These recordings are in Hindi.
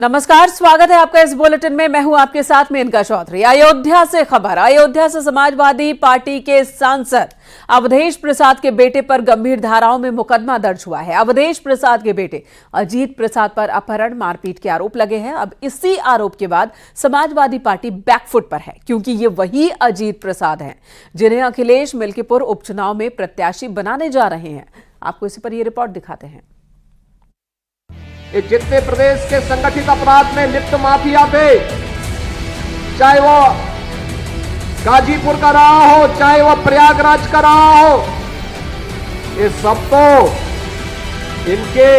नमस्कार, स्वागत है आपका इस बुलेटिन में। मैं हूं आपके साथ मेनका चौधरी। अयोध्या से खबर। अयोध्या से समाजवादी पार्टी के सांसद अवधेश प्रसाद के बेटे पर गंभीर धाराओं में मुकदमा दर्ज हुआ है। अवधेश प्रसाद के बेटे अजीत प्रसाद पर अपहरण, मारपीट के आरोप लगे हैं। अब इसी आरोप के बाद समाजवादी पार्टी बैकफुट पर है, क्योंकि ये वही अजीत प्रसाद हैं जिन्हें अखिलेश मिल्कीपुर उपचुनाव में प्रत्याशी बनाने जा रहे हैं। आपको इसी पर यह रिपोर्ट दिखाते हैं। ये जितने प्रदेश के संगठित अपराध में लिप्त माफिया पे, चाहे वो गाजीपुर का रहा हो, चाहे वो प्रयागराज का रहा हो, ये सब तो इनके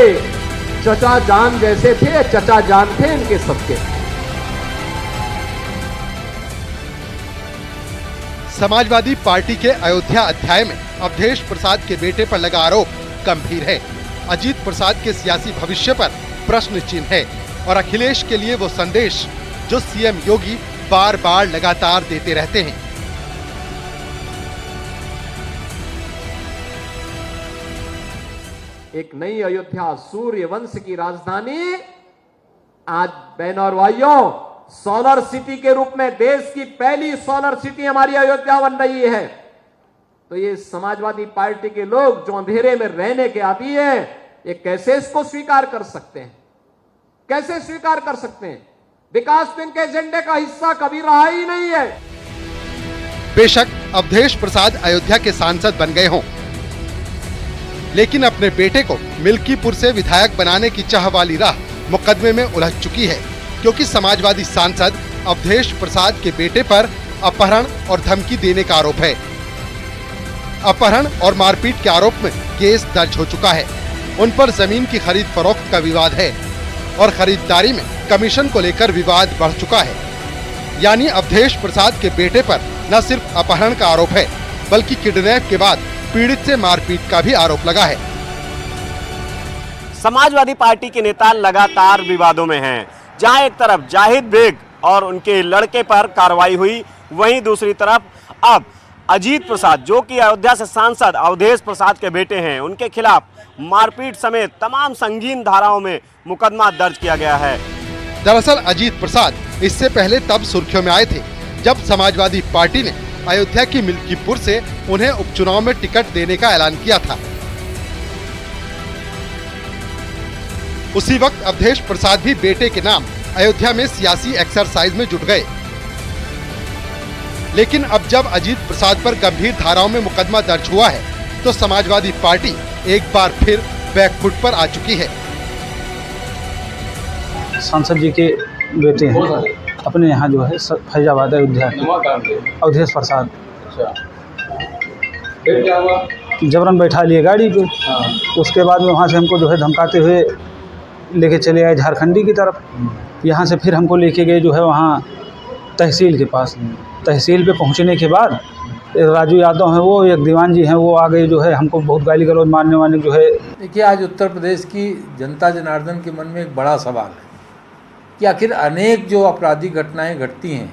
चचा जान जैसे थे, चचा जान थे इनके सबके। समाजवादी पार्टी के अयोध्या अध्याय में अवधेश प्रसाद के बेटे पर लगा आरोप गंभीर है। अजीत प्रसाद के सियासी भविष्य पर प्रश्न चिन्ह है और अखिलेश के लिए वो संदेश जो सीएम योगी बार बार लगातार देते रहते हैं। एक नई अयोध्या, सूर्य वंश की राजधानी, आज बहनों और भाइयों, सोलर सिटी के रूप में देश की पहली सोलर सिटी हमारी अयोध्या बन रही है। तो ये समाजवादी पार्टी के लोग जो अंधेरे में रहने के आदी हैं, ये कैसे इसको स्वीकार कर सकते हैं? कैसे स्वीकार कर सकते हैं? विकास तो इनके एजेंडे का हिस्सा कभी रहा ही नहीं है। बेशक अवधेश प्रसाद अयोध्या के सांसद बन गए हों, लेकिन अपने बेटे को मिल्कीपुर से विधायक बनाने की चाह वाली राह मुकदमे में उलझ चुकी है, क्योंकि समाजवादी सांसद अवधेश प्रसाद के बेटे पर अपहरण और धमकी देने का आरोप है। अपहरण और मारपीट के आरोप में केस दर्ज हो चुका है। उन पर जमीन की खरीद फरोख्त का विवाद है और खरीदारी में कमीशन को लेकर विवाद बढ़ चुका है। यानी अवधेश प्रसाद के बेटे पर न सिर्फ अपहरण का आरोप है, बल्कि किडनैप के बाद पीड़ित से मारपीट का भी आरोप लगा है। समाजवादी पार्टी के नेता लगातार विवादों में हैं। जहां एक तरफ जाहिद बेग और उनके लड़के पर कार्रवाई हुई, वहीं दूसरी तरफ अब अजीत प्रसाद, जो कि अयोध्या से सांसद अवधेश प्रसाद के बेटे हैं, उनके खिलाफ मारपीट समेत तमाम संगीन धाराओं में मुकदमा दर्ज किया गया है। दरअसल अजीत प्रसाद इससे पहले तब सुर्खियों में आए थे जब समाजवादी पार्टी ने अयोध्या की मिल्कीपुर से उन्हें उपचुनाव में टिकट देने का ऐलान किया था। उसी वक्त अवधेश प्रसाद भी बेटे के नाम अयोध्या में सियासी एक्सरसाइज में जुट गए। लेकिन अब जब अजीत प्रसाद पर गंभीर धाराओं में मुकदमा दर्ज हुआ है, तो समाजवादी पार्टी एक बार फिर बैकफुट पर आ चुकी है। सांसद जी के बेटे हैं अपने यहाँ जो है फैजाबाद अयोध्या अवधेश प्रसाद, जबरन बैठा लिए गाड़ी पे। उसके बाद में वहाँ से हमको जो है धमकाते हुए लेके चले आए झारखंडी की तरफ। यहाँ से फिर हमको लेके गए जो है वहाँ तहसील के पास। तहसील पे पहुँचने के बाद एक राजू यादव हैं, वो एक दीवान जी हैं, वो आ गए जो है हमको बहुत गाली गलौज मारने वाले जो है। देखिए, आज उत्तर प्रदेश की जनता जनार्दन के मन में एक बड़ा सवाल है कि आखिर अनेक जो आपराधिक घटनाएं घटती हैं,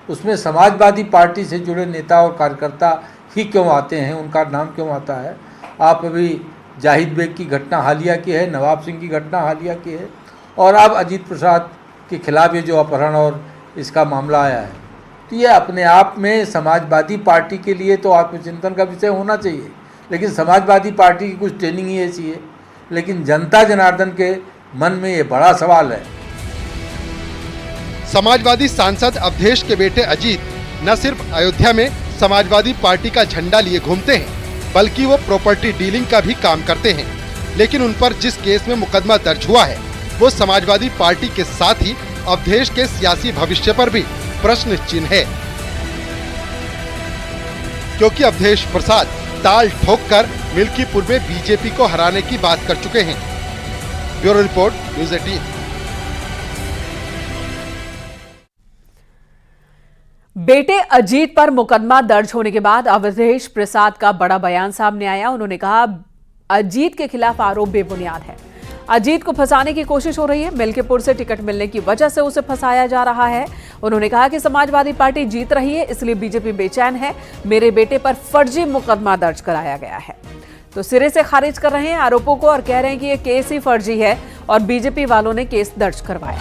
उसमें समाजवादी पार्टी से जुड़े नेता और कार्यकर्ता ही क्यों आते हैं, उनका नाम क्यों आता है। आप अभी जाहिद बेग की घटना हालिया की है, नवाब सिंह की घटना हालिया की है, और अब अजीत प्रसाद के खिलाफ ये जो अपहरण और इसका मामला आया है। तो ये अपने आप में समाजवादी पार्टी के लिए तो आत्मचिंतन का विषय होना चाहिए, लेकिन समाजवादी पार्टी की कुछ ट्रेनिंग ही ऐसी है। लेकिन जनता जनार्दन के मन में ये बड़ा सवाल है। समाजवादी सांसद अवधेश के बेटे अजीत न सिर्फ अयोध्या में समाजवादी पार्टी का झंडा लिए घूमते हैं, बल्कि वो प्रॉपर्टी डीलिंग का भी काम करते हैं। लेकिन उन पर जिस केस में मुकदमा दर्ज हुआ है, वो समाजवादी पार्टी के साथ ही अवधेश के सियासी भविष्य पर भी प्रश्न चिन्ह है, क्योंकि अवधेश प्रसाद ताल ठोककर मिल्कीपुर में बीजेपी को हराने की बात कर चुके हैं। Bureau report, news 18। बेटे अजीत पर मुकदमा दर्ज होने के बाद अवधेश प्रसाद का बड़ा बयान सामने आया। उन्होंने कहा, अजीत के खिलाफ आरोप बेबुनियाद है। अजीत को फंसाने की कोशिश हो रही है। मिल्कीपुर से टिकट मिलने की वजह से उसे फंसाया जा रहा है। उन्होंने कहा कि समाजवादी पार्टी जीत रही है, इसलिए बीजेपी बेचैन है। मेरे बेटे पर फर्जी मुकदमा दर्ज कराया गया है। तो सिरे से खारिज कर रहे हैं आरोपों को और कह रहे हैं कि यह केस ही फर्जी है और बीजेपी वालों ने केस दर्ज करवाया।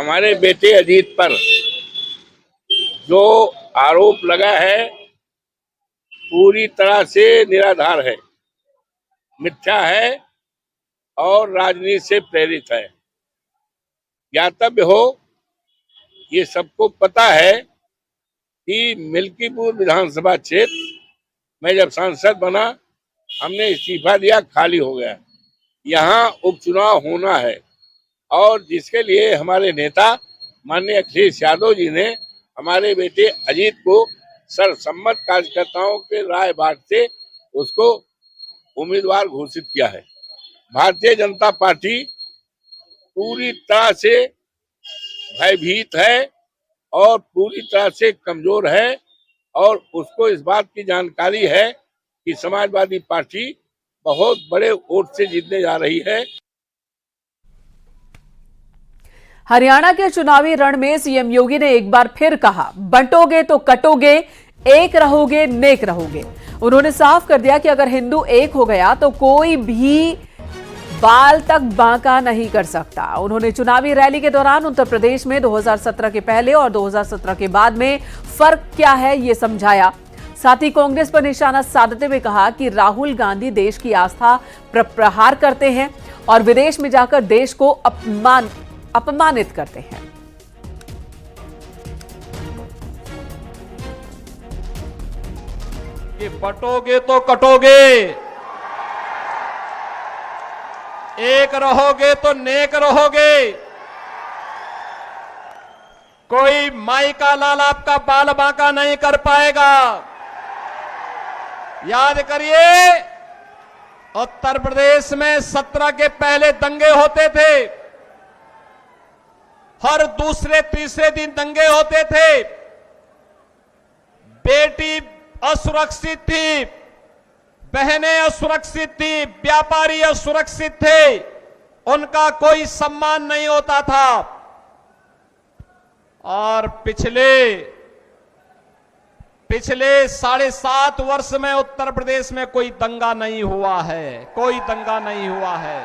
हमारे बेटे अजीत पर जो आरोप लगा है पूरी तरह से निराधार है, मिथ्या है और राजनीति से प्रेरित है। ज्ञातव्य हो, ये सबको पता है कि मिल्कीपुर विधानसभा क्षेत्र में जब सांसद बना हमने इस्तीफा दिया, खाली हो गया। यहाँ उपचुनाव होना है और जिसके लिए हमारे नेता माननीय अखिलेश यादव जी ने हमारे बेटे अजीत को सर्वसम्मत कार्यकर्ताओं के राय बांट से उसको उम्मीदवार घोषित किया है। भारतीय जनता पार्टी पूरी तरह से भयभीत है और पूरी तरह से कमजोर है और उसको इस बात की जानकारी है कि समाजवादी पार्टी बहुत बड़े वोट से जीतने जा रही है। हरियाणा के चुनावी रण में सीएम योगी ने एक बार फिर कहा, बंटोगे तो कटोगे, एक रहोगे नेक रहोगे। उन्होंने साफ कर दिया कि अगर हिंदू एक हो गया तो कोई भी बाल तक बांका नहीं कर सकता। उन्होंने चुनावी रैली के दौरान उत्तर प्रदेश में 2017 के पहले और 2017 के बाद में फर्क क्या है ये समझाया। साथ ही कांग्रेस पर निशाना साधते हुए कहा कि राहुल गांधी देश की आस्था पर प्रहार करते हैं और विदेश में जाकर देश को अपमानित करते हैं। कि बटोगे तो कटोगे, एक रहोगे तो नेक रहोगे। कोई माई का लाल आपका बाल बांका नहीं कर पाएगा। याद करिए, उत्तर प्रदेश में 17 के पहले दंगे होते थे, हर दूसरे तीसरे दिन दंगे होते थे। बेटी असुरक्षित थी, बहनें असुरक्षित थी, व्यापारी असुरक्षित थे, उनका कोई सम्मान नहीं होता था। और पिछले 7.5 वर्ष में उत्तर प्रदेश में कोई दंगा नहीं हुआ है, कोई दंगा नहीं हुआ है।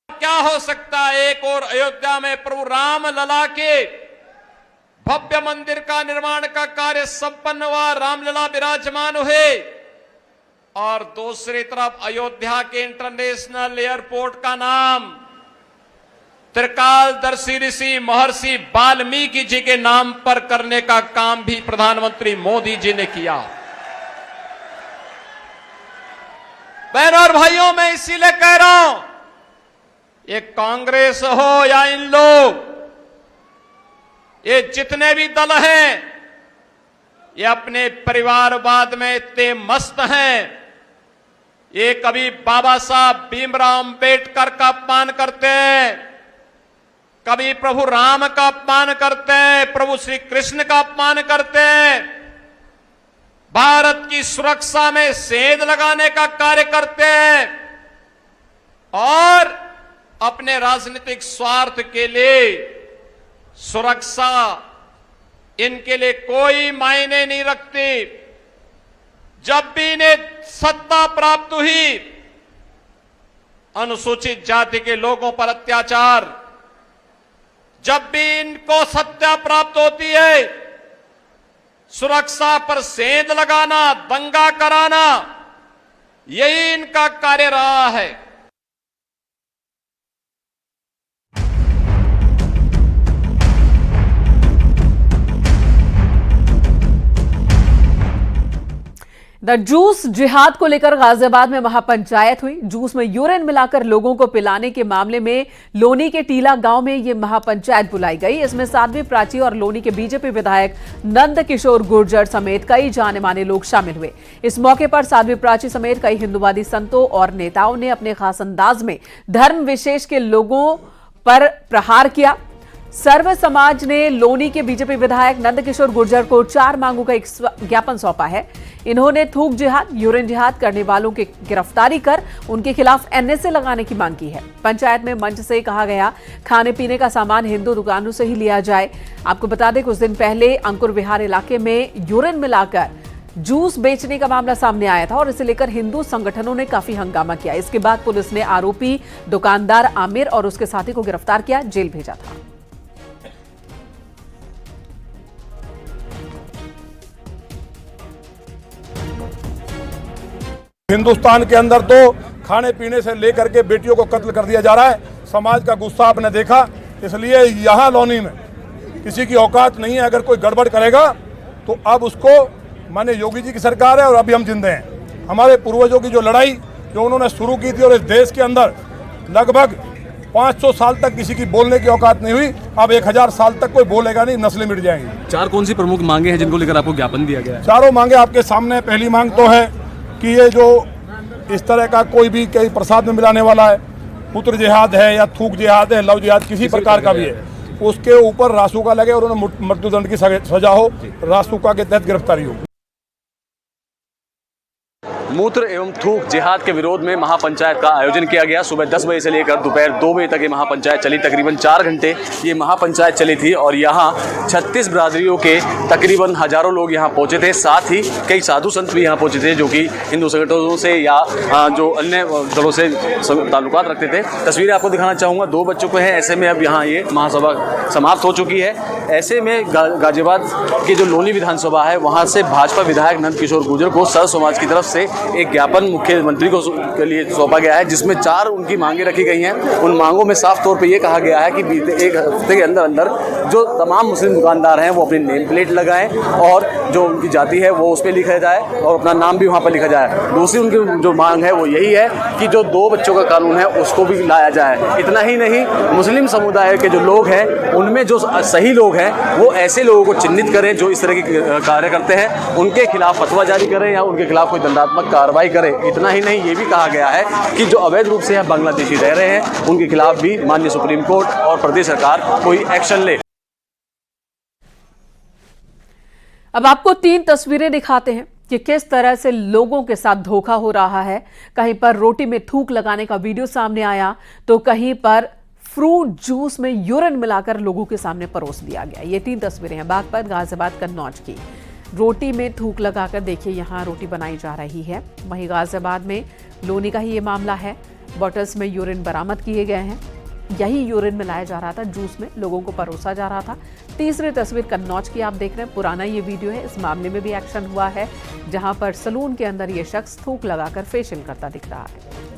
क्या हो सकता है? एक और अयोध्या में प्रभु राम लला के भव्य मंदिर का निर्माण का कार्य संपन्न हुआ, रामलला विराजमान हुए, और दूसरी तरफ अयोध्या के इंटरनेशनल एयरपोर्ट का नाम त्रिकालदर्शी ऋषि महर्षि वाल्मीकि जी के नाम पर करने का काम भी प्रधानमंत्री मोदी जी ने किया। बहनों और भाइयों, मैं इसीलिए कह रहा हूं, ये कांग्रेस हो या इन लोग, ये जितने भी दल हैं, ये अपने परिवारवाद में इतने मस्त हैं। ये कभी बाबा साहब भीमराव अंबेडकर का अपमान करते हैं, कभी प्रभु राम का अपमान करते हैं, प्रभु श्री कृष्ण का अपमान करते हैं, भारत की सुरक्षा में सेंध लगाने का कार्य करते हैं और अपने राजनीतिक स्वार्थ के लिए सुरक्षा इनके लिए कोई मायने नहीं रखती। जब भी इन्हें सत्ता प्राप्त हुई, अनुसूचित जाति के लोगों पर अत्याचार, जब भी इनको सत्ता प्राप्त होती है, सुरक्षा पर सेंध लगाना, दंगा कराना, यही इनका कार्य रहा है। द जूस जिहाद को लेकर गाजियाबाद में महापंचायत हुई। जूस में यूरिन मिलाकर लोगों को पिलाने के मामले में लोनी के टीला गांव में यह महापंचायत बुलाई गई। इसमें साध्वी प्राची और लोनी के बीजेपी विधायक नंद किशोर गुर्जर समेत कई जाने माने लोग शामिल हुए। इस मौके पर साध्वी प्राची समेत कई हिंदूवादी संतों और नेताओं ने अपने खास अंदाज में धर्म विशेष के लोगों पर प्रहार किया। सर्व समाज ने लोनी के बीजेपी विधायक नंद किशोर गुर्जर को 4 मांगों का एक ज्ञापन सौंपा है। इन्होंने थूक जिहाद, यूरिन जिहाद करने वालों की गिरफ्तारी कर उनके खिलाफ एनएसए लगाने की मांग की है। पंचायत में मंच से कहा गया, खाने पीने का सामान हिंदू दुकानों से ही लिया जाए। आपको बता दें, कुछ दिन पहले अंकुर विहार इलाके में यूरिन मिलाकर जूस बेचने का मामला सामने आया था और इसे लेकर हिंदू संगठनों ने काफी हंगामा किया। इसके बाद पुलिस ने आरोपी दुकानदार आमिर और उसके साथी को गिरफ्तार किया, जेल भेजा था। हिंदुस्तान के अंदर तो खाने पीने से लेकर के बेटियों को कत्ल कर दिया जा रहा है। समाज का गुस्सा आपने देखा, इसलिए यहाँ लौनी में किसी की औकात नहीं है। अगर कोई गड़बड़ करेगा तो अब उसको, माने योगी जी की सरकार है और अभी हम जिंदे हैं। हमारे पूर्वजों की जो लड़ाई जो उन्होंने शुरू की थी और इस देश के अंदर लगभग 500 साल तक किसी की बोलने की औकात नहीं हुई, अब 1000 साल तक कोई बोलेगा नहीं, नस्लें मिट जाएंगी। चार कौन सी प्रमुख मांगे हैं जिनको लेकर आपको ज्ञापन दिया गया है? चारों मांगे आपके सामने। पहली मांग तो है कि ये जो इस तरह का कोई भी कहीं प्रसाद में मिलाने वाला है, पुत्र जिहाद है या थूक जिहाद है, लव जिहाद किसी प्रकार का भी है, उसके ऊपर रासुका लगे और उन्हें मृत्युदंड की सजा हो, रासुका के तहत गिरफ्तारी हो। मूत्र एवं थूक जिहाद के विरोध में महापंचायत का आयोजन किया गया। सुबह 10 बजे से लेकर दोपहर 2 बजे तक ये महापंचायत चली। तकरीबन 4 घंटे ये महापंचायत चली थी और यहाँ 36 बिरादरियों के तकरीबन हजारों लोग यहाँ पहुँचे थे। साथ ही कई साधु संत भी यहाँ पहुँचे थे जो कि हिंदू संगठनों से या जो अन्य दलों से ताल्लुकात रखते थे। तस्वीरें आपको दिखाना चाहूँगा। 2 बज चुके हैं, ऐसे में अब यहाँ ये महासभा समाप्त हो चुकी है। ऐसे में गाजियाबाद की जो लोनी विधानसभा है वहाँ से भाजपा विधायक नंद किशोर गुर्जर को सर्व समाज की तरफ से एक ज्ञापन मुख्यमंत्री को के लिए सौंपा गया है, जिसमें 4 उनकी मांगे रखी गई हैं। उन मांगों में साफ तौर पे ये कहा गया है कि बीते 1 हफ्ते के अंदर अंदर जो तमाम मुस्लिम दुकानदार हैं वो अपनी नेम प्लेट लगाएं और जो उनकी जाति है वो उस पर लिखा जाए और अपना नाम भी वहाँ पर लिखा जाए। दूसरी उनकी जो मांग है वो यही है कि जो 2 बच्चों का कानून है उसको भी लाया जाए। इतना ही नहीं, मुस्लिम समुदाय के जो लोग हैं उनमें जो सही लोग हैं वो ऐसे लोगों को चिन्हित करें जो इस तरह के कार्य करते हैं, उनके खिलाफ फतवा जारी करें या उनके खिलाफ कोई दंडात्मक कार्रवाई करे। इतना ही नहीं, ये भी कहा गया है कि जो अवैध रूप से यहाँ बांग्लादेशी रह रहे हैं उनके खिलाफ भी माननीय सुप्रीम कोर्ट और प्रदेश सरकार कोई एक्शन ले। अब आपको 3 तस्वीरें दिखाते हैं कि किस तरह से लोगों के साथ धोखा हो रहा है। कहीं पर रोटी में थूक लगाने का वीडियो सामने आया तो कहीं पर फ्रूट जूस में यूरिन मिलाकर लोगों के सामने परोस दिया गया। ये 3 तस्वीरें हैं बागपत, गाजियाबाद, कन्नौज की। रोटी में थूक लगाकर देखिए यहाँ रोटी बनाई जा रही है। वहीं गाजियाबाद में लोनी का ही ये मामला है। बॉटल्स में यूरिन बरामद किए गए हैं। यही यूरिन मिलाया जा रहा था जूस में, लोगों को परोसा जा रहा था। तीसरी तस्वीर कन्नौज की आप देख रहे हैं। पुराना ये वीडियो है, इस मामले में भी एक्शन हुआ है जहां पर सलून के अंदर ये शख्स थूक लगाकर फेशियल करता दिख रहा है।